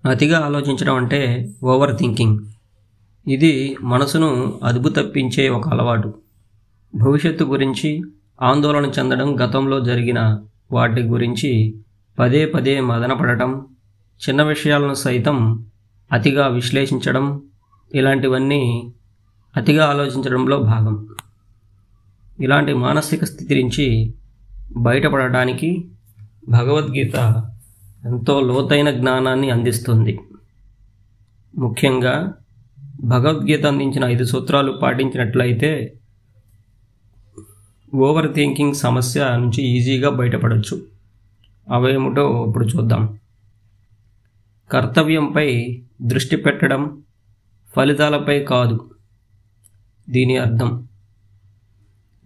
అతిగా ఆలోచించడం అంటే ఓవర్ థింకింగ్. ఇది మనసును అదుపు తప్పించే ఒక అలవాటు. భవిష్యత్తు గురించి ఆందోళన చెందడం, గతంలో జరిగిన వాటి గురించి పదే పదే మదనపడటం, చిన్న విషయాలను సైతం అతిగా విశ్లేషించడం, ఇలాంటివన్నీ అతిగా ఆలోచించడంలో భాగం. ఇలాంటి మానసిక స్థితి నుంచి బయటపడటానికి భగవద్గీత ఎంతో లోతైన జ్ఞానాన్ని అందిస్తుంది. ముఖ్యంగా భగవద్గీత అందించిన 5 సూత్రాలు పాటించినట్లయితే ఓవర్ థింకింగ్ సమస్య నుంచి ఈజీగా బయటపడవచ్చు. అవేమిటో ఇప్పుడు చూద్దాం. కర్తవ్యంపై దృష్టి పెట్టడం, ఫలితాలపై కాదు. దీని అర్థం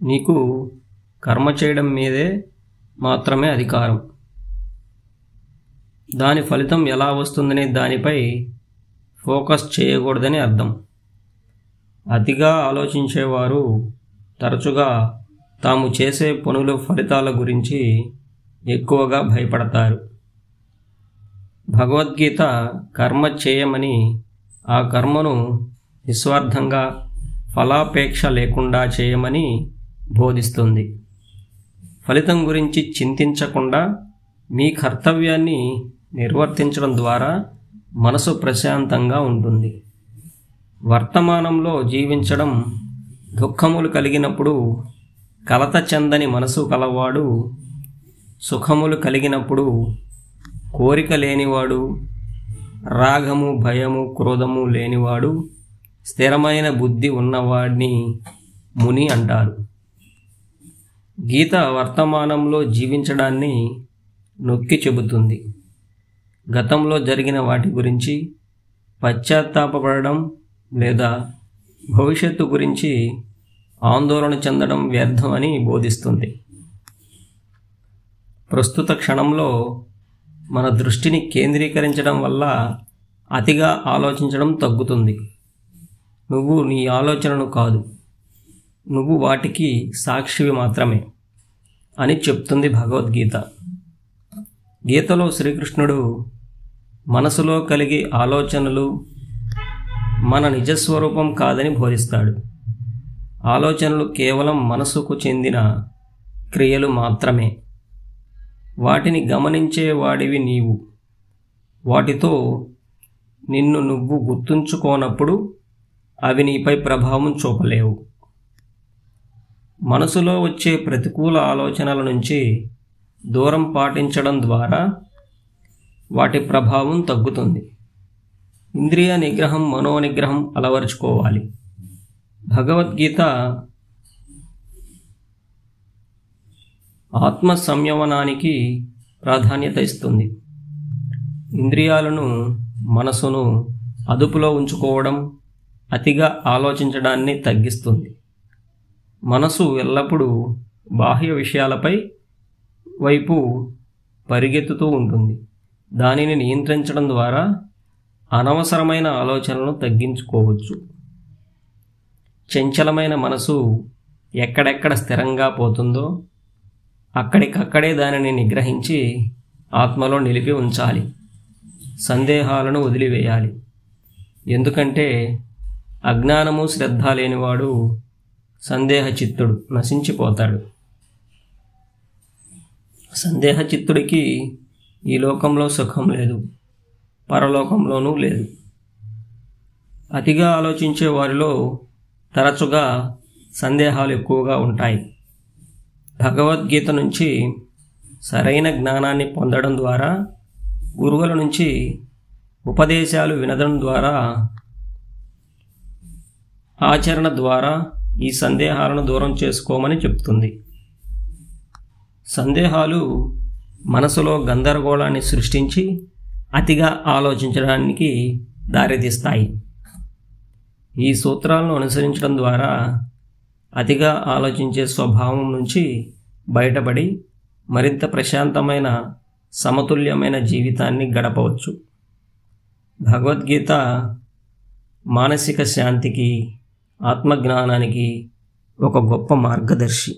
నీకు కర్మ చేయడం మీదే మాత్రమే అధికారం. దాని ఫలితం ఎలా వస్తుందనే దానిపై ఫోకస్ చేయకూడదని అర్థం. అతిగా ఆలోచించేవారు తరచుగా తాము చేసే పనుల ఫలితాల గురించి ఎక్కువగా భయపడతారు. భగవద్గీత కర్మ చేయమని, ఆ కర్మను నిస్వార్థంగా ఫలాపేక్ష లేకుండా చేయమని బోధిస్తుంది. ఫలితం గురించి చింతించకుండా మీ కర్తవ్యాన్ని నిర్వర్తించడం ద్వారా మనసు ప్రశాంతంగా ఉంటుంది. వర్తమానంలో జీవించడం, దుఃఖములు కలిగినప్పుడు కలత చెందని మనసు కలవాడు, సుఖములు కలిగినప్పుడు కోరిక లేనివాడు, రాగము, భయము, క్రోధము లేనివాడు, స్థిరమైన బుద్ధి ఉన్నవాడిని ముని అంటారు. గీత వర్తమానంలో జీవించడాన్ని నొక్కి చెబుతుంది. గతంలో జరిగిన వాటి గురించి పశ్చాత్తాపపడడం లేదా భవిష్యత్తు గురించి ఆందోళన చెందడం వ్యర్థం అని బోధిస్తుంది. ప్రస్తుత క్షణంలో మన దృష్టిని కేంద్రీకరించడం వల్ల అతిగా ఆలోచించడం తగ్గుతుంది. నువ్వు నీ ఆలోచనను కాదు, నువ్వు వాటికి సాక్షివి మాత్రమే అని చెప్తుంది భగవద్గీత. గీతలో శ్రీకృష్ణుడు మనసులో కలిగే ఆలోచనలు మన నిజస్వరూపం కాదని బోధిస్తాడు. ఆలోచనలు కేవలం మనసుకు చెందిన క్రియలు మాత్రమే. వాటిని గమనించే వాడివి నీవు. వాటితో నిన్ను నువ్వు గుర్తుంచుకోనప్పుడు అవి నీపై ప్రభావం చూపలేవు. మనసులో వచ్చే ప్రతికూల ఆలోచనల నుంచి దూరం పాటించడం ద్వారా వాటి ప్రభావం తగ్గుతుంది. ఇంద్రియ నిగ్రహం, మనోనిగ్రహం అలవర్చుకోవాలి. భగవద్గీత ఆత్మ సంయమనానికి ప్రాధాన్యత ఇస్తుంది. ఇంద్రియాలను, మనసును అదుపులో ఉంచుకోవడం అతిగా ఆలోచించడాన్ని తగ్గిస్తుంది. మనసు ఎల్లప్పుడూ బాహ్య విషయాలపై వైపు పరిగెత్తుతూ ఉంటుంది. దానిని నియంత్రించడం ద్వారా అనవసరమైన ఆలోచనలను తగ్గించుకోవచ్చు. చంచలమైన మనసు ఎక్కడెక్కడ స్థిరంగా పోతుందో అక్కడికక్కడే దానిని నిగ్రహించి ఆత్మలో నిలిపి ఉంచాలి. సందేహాలను వదిలివేయాలి. ఎందుకంటే అజ్ఞానము, శ్రద్ధ లేనివాడు సందేహచిత్తుడు, నశించిపోతాడు. సందేహచిత్తుడికి ఈ లోకంలో సుఖం లేదు, పరలోకంలోనూ లేదు. అతిగా ఆలోచించే వారిలో తరచుగా సందేహాలు ఎక్కువగా ఉంటాయి. భగవద్గీత నుంచి సరైన జ్ఞానాన్ని పొందడం ద్వారా, గురువుల నుంచి ఉపదేశాలు వినడం ద్వారా, ఆచరణ ద్వారా ఈ సందేహాలను దూరం చేసుకోమని చెప్తుంది. సందేహాలు మనసులో గందరగోళాన్ని సృష్టించి అతిగా ఆలోచించడానికి దారితీస్తాయి. ఈ సూత్రాలను అనుసరించడం ద్వారా అతిగా ఆలోచించే స్వభావం నుంచి బయటపడి మరింత ప్రశాంతమైన, సమతుల్యమైన జీవితాన్ని గడపవచ్చు. భగవద్గీత మానసిక శాంతికి, ఆత్మజ్ఞానానికి ఒక గొప్ప మార్గదర్శి.